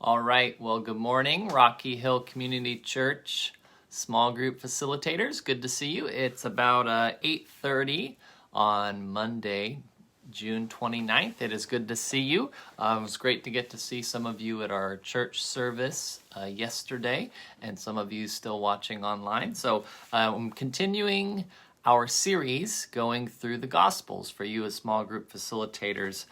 All right, well, good morning, Rocky Hill Community Church small group facilitators. Good to see you. It's about 8:30 on Monday, June 29th. It is good to see you. It was great to get to see some of you at our church service yesterday, and some of you still watching online. So I'm continuing our series going through the Gospels for you as small group facilitators.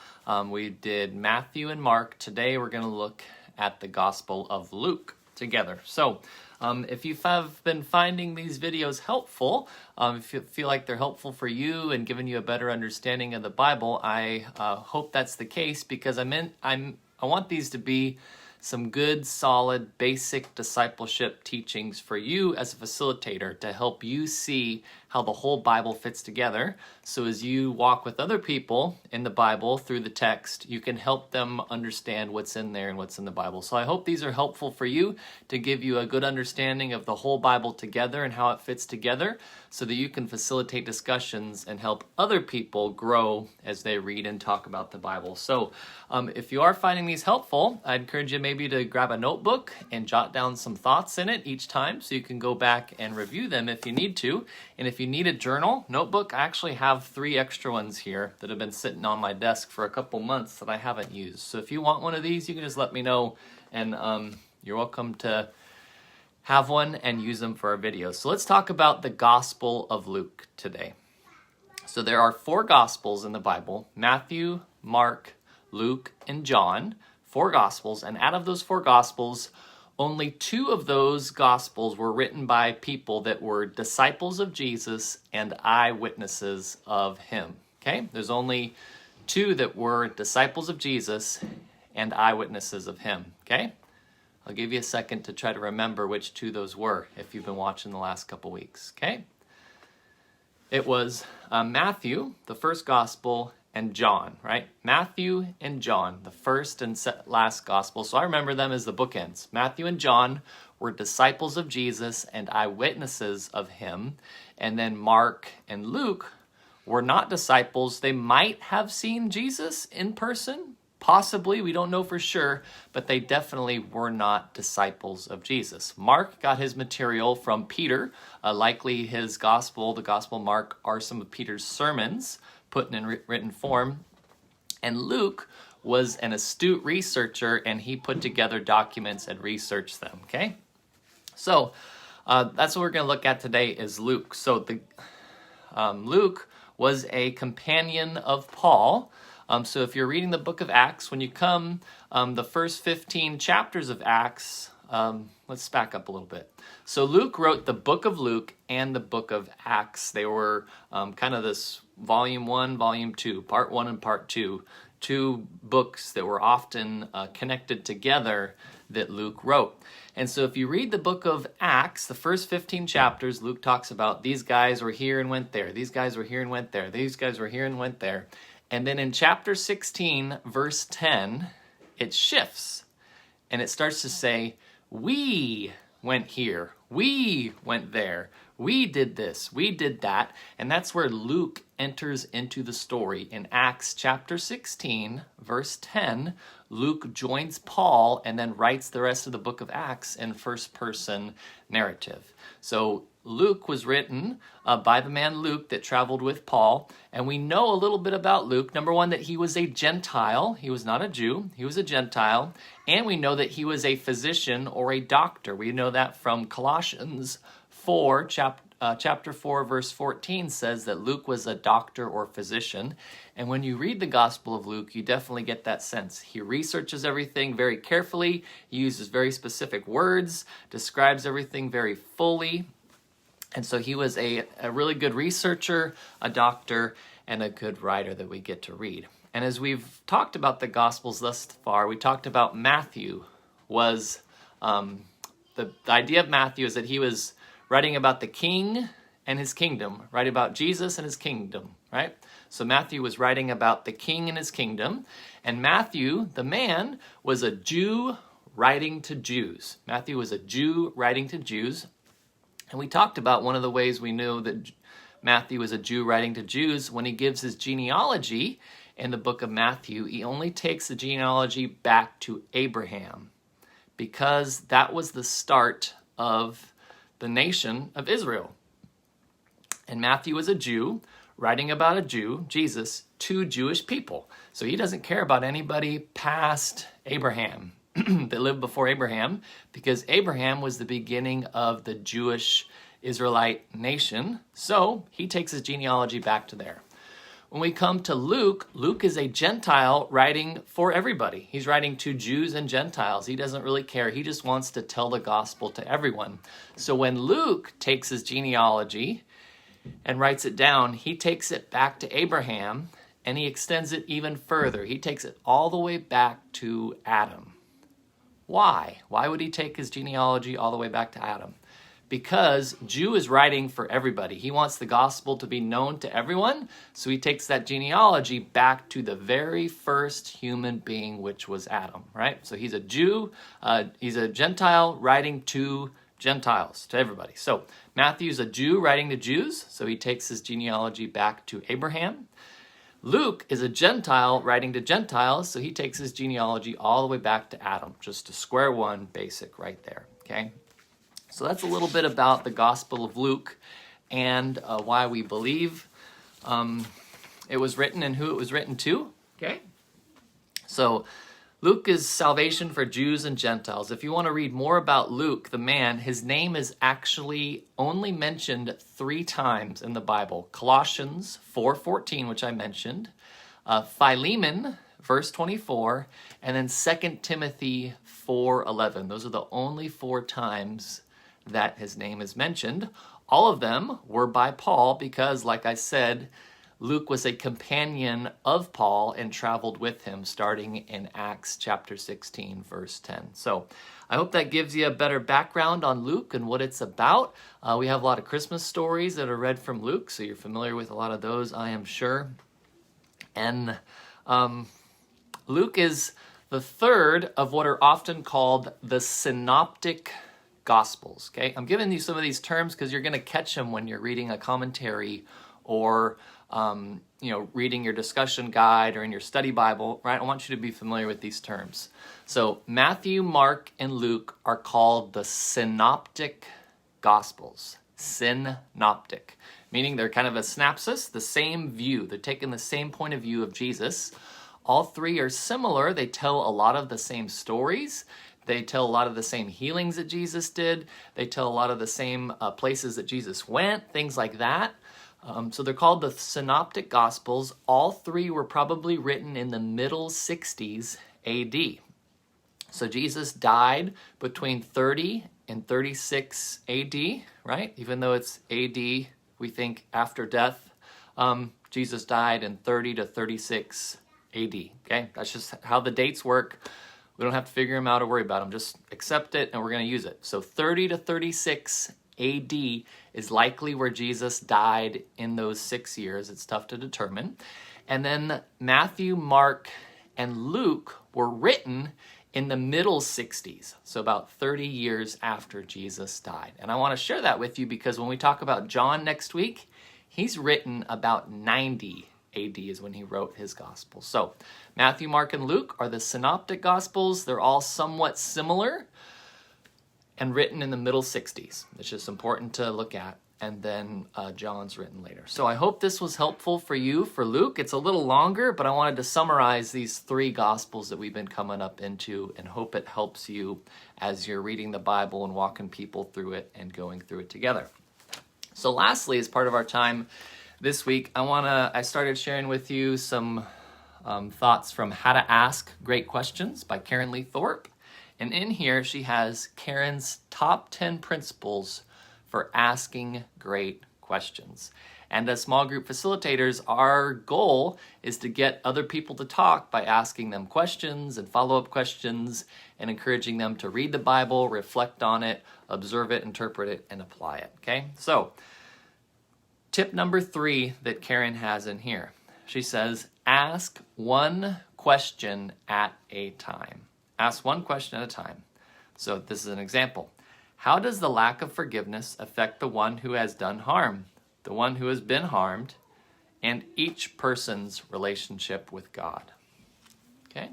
We did Matthew and Mark. Today we're going to look at the Gospel of Luke together. So if you have been finding these videos helpful, if you feel like they're helpful for you and giving you a better understanding of the Bible, I hope that's the case, because I want these to be some good, solid, basic discipleship teachings for you as a facilitator to help you see how the whole Bible fits together. So as you walk with other people in the Bible through the text, you can help them understand what's in there and what's in the Bible. So I hope these are helpful for you to give you a good understanding of the whole Bible together and how it fits together, so that you can facilitate discussions and help other people grow as they read and talk about the Bible. So if you are finding these helpful, I encourage you maybe to grab a notebook and jot down some thoughts in it each time, so you can go back and review them if you need to. And if you need a journal, notebook, I actually have 3 extra ones here that have been sitting on my desk for a couple months that I haven't used. So if you want one of these, you can just let me know, and you're welcome to have one and use them for our videos. So let's talk about the Gospel of Luke today. So there are 4 Gospels in the Bible: Matthew, Mark, Luke, and John. 4 Gospels, and out of those 4 Gospels, only 2 of those Gospels were written by people that were disciples of Jesus and eyewitnesses of him. Okay? There's only 2 that were disciples of Jesus and eyewitnesses of him. Okay? I'll give you a second to try to remember which 2 those were if you've been watching the last couple weeks. Okay? It was Matthew, the first Gospel, and John, right? Matthew and John, the first and last Gospel. So I remember them as the bookends. Matthew and John were disciples of Jesus and eyewitnesses of him. And then Mark and Luke were not disciples. They might have seen Jesus in person, possibly, we don't know for sure, but they definitely were not disciples of Jesus. Mark got his material from Peter. Likely his gospel, the Gospel of Mark, are some of Peter's sermons put in written form. And Luke was an astute researcher, and he put together documents and researched them, okay? So that's what we're going to look at today is Luke. So Luke was a companion of Paul. So if you're reading the book of Acts, when you come, the first 15 chapters of Acts, let's back up a little bit. So Luke wrote the book of Luke and the book of Acts. They were kind of this volume 1, volume 2, part 1 and part 2, 2 books that were often connected together that Luke wrote. And so if you read the book of Acts, the first 15 chapters, Luke talks about these guys were here and went there. These guys were here and went there. These guys were here and went there. And then in chapter 16, verse 10, it shifts. And it starts to say, we went here. We went there. We did this. We did that. And that's where Luke enters into the story. In Acts chapter 16, verse 10, Luke joins Paul and then writes the rest of the book of Acts in first-person narrative. So Luke was written by the man Luke that traveled with Paul, and we know a little bit about Luke. Number 1, that he was a Gentile. He was not a Jew. He was a Gentile. And we know that he was a physician or a doctor. We know that from Colossians 4, chapter 4, verse 14 says that Luke was a doctor or physician. And when you read the Gospel of Luke, you definitely get that sense. He researches everything very carefully. He uses very specific words, describes everything very fully. And so he was a really good researcher, a doctor, and a good writer that we get to read. And as we've talked about the Gospels thus far, we talked about Matthew was, the idea of Matthew is that he was writing about the king and his kingdom, writing about Jesus and his kingdom, right? So Matthew was writing about the king and his kingdom. And Matthew, the man, was a Jew writing to Jews. Matthew was a Jew writing to Jews. And we talked about one of the ways we knew that Matthew was a Jew writing to Jews. When he gives his genealogy in the book of Matthew, he only takes the genealogy back to Abraham. because that was the start of the nation of Israel. And Matthew was a Jew writing about a Jew, Jesus, to Jewish people. So he doesn't care about anybody past Abraham that lived before Abraham, because Abraham was the beginning of the Jewish Israelite nation. So he takes his genealogy back to there. When we come to Luke, Luke is a Gentile writing for everybody. He's writing to Jews and Gentiles. He doesn't really care. He just wants to tell the gospel to everyone. So when Luke takes his genealogy and writes it down, he takes it back to Abraham, and he extends it even further. He takes it all the way back to Adam. Why? Why would he take his genealogy all the way back to Adam? Because Jew is writing for everybody. He wants the gospel to be known to everyone, so he takes that genealogy back to the very first human being, which was Adam, right? So he's a Jew, he's a Gentile writing to Gentiles, to everybody. So Matthew's a Jew writing to Jews, so he takes his genealogy back to Abraham. Luke is a Gentile writing to Gentiles, so he takes his genealogy all the way back to Adam, just to square one, basic right there, okay? So that's a little bit about the Gospel of Luke and why we believe it was written and who it was written to, okay? So Luke is salvation for Jews and Gentiles. If you want to read more about Luke, the man, his name is actually only mentioned 3 times in the Bible. Colossians 4:14, which I mentioned, Philemon, verse 24, and then 2 Timothy 4:11. Those are the only 4 times that his name is mentioned. All of them were by Paul because, like I said, Luke was a companion of Paul and traveled with him starting in Acts chapter 16, verse 10. So I hope that gives you a better background on Luke and what it's about. We have a lot of Christmas stories that are read from Luke, so you're familiar with a lot of those, I am sure. And Luke is the third of what are often called the synoptic Gospels, okay? I'm giving you some of these terms because you're going to catch them when you're reading a commentary or reading your discussion guide or in your study Bible, right? I want you to be familiar with these terms. So Matthew, Mark, and Luke are called the synoptic Gospels. Synoptic, meaning they're kind of a synopsis, the same view. They're taking the same point of view of Jesus. All 3 are similar. They tell a lot of the same stories. They tell a lot of the same healings that Jesus did. They tell a lot of the same places that Jesus went, things like that. So they're called the Synoptic Gospels. All 3 were probably written in the middle 60s AD. So Jesus died between 30 and 36 AD, right? Even though it's AD, we think after death. Jesus died in 30 to 36 AD, okay? That's just how the dates work. We don't have to figure them out or worry about them. Just accept it and we're going to use it. So 30 to 36 AD is likely where Jesus died in those 6 years. It's tough to determine. And then Matthew, Mark, and Luke were written in the middle 60s, so about 30 years after Jesus died. And I want to share that with you because when we talk about John next week, he's written about 90 AD is when he wrote his gospel. So Matthew, Mark, and Luke are the synoptic gospels. They're all somewhat similar and written in the middle 60s. It's just important to look at. And then John's written later. So I hope this was helpful for you for Luke. It's a little longer, but I wanted to summarize these 3 gospels that we've been coming up into and hope it helps you as you're reading the Bible and walking people through it and going through it together. So lastly, as part of our time this week, I started sharing with you some thoughts from How to Ask Great Questions by Karen Lee Thorpe. And in here, she has Karen's top 10 principles for asking great questions. And as small group facilitators, our goal is to get other people to talk by asking them questions and follow-up questions and encouraging them to read the Bible, reflect on it, observe it, interpret it, and apply it, okay? So, tip number 3 that Karen has in here. She says, ask one question at a time. Ask one question at a time. So this is an example. How does the lack of forgiveness affect the one who has done harm, the one who has been harmed, and each person's relationship with God? Okay?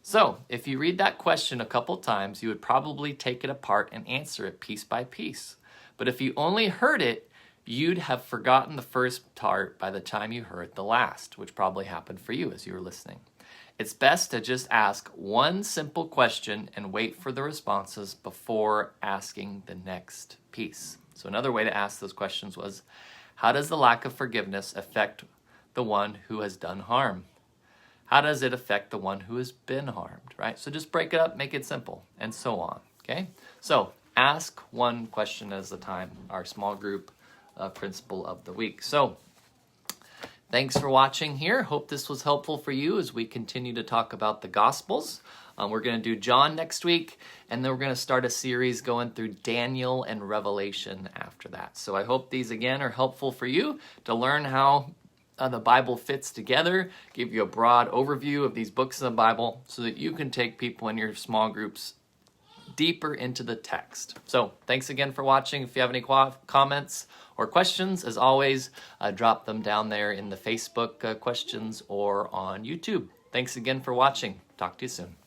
So if you read that question a couple times, you would probably take it apart and answer it piece by piece. But if you only heard it, you'd have forgotten the first part by the time you heard the last, which probably happened for you as you were listening. It's best to just ask one simple question and wait for the responses before asking the next piece. So another way to ask those questions was, how does the lack of forgiveness affect the one who has done harm? How does it affect the one who has been harmed, right? So just break it up, make it simple, and so on, okay? So ask one question at a time, our small group principle of the week. So thanks for watching here. Hope this was helpful for you as we continue to talk about the Gospels. We're going to do John next week, and then we're going to start a series going through Daniel and Revelation after that. So I hope these, again, are helpful for you to learn how the Bible fits together, give you a broad overview of these books of the Bible so that you can take people in your small groups deeper into the text. So thanks again for watching. If you have any comments or questions, as always, drop them down there in the Facebook questions or on YouTube. Thanks again for watching. Talk to you soon.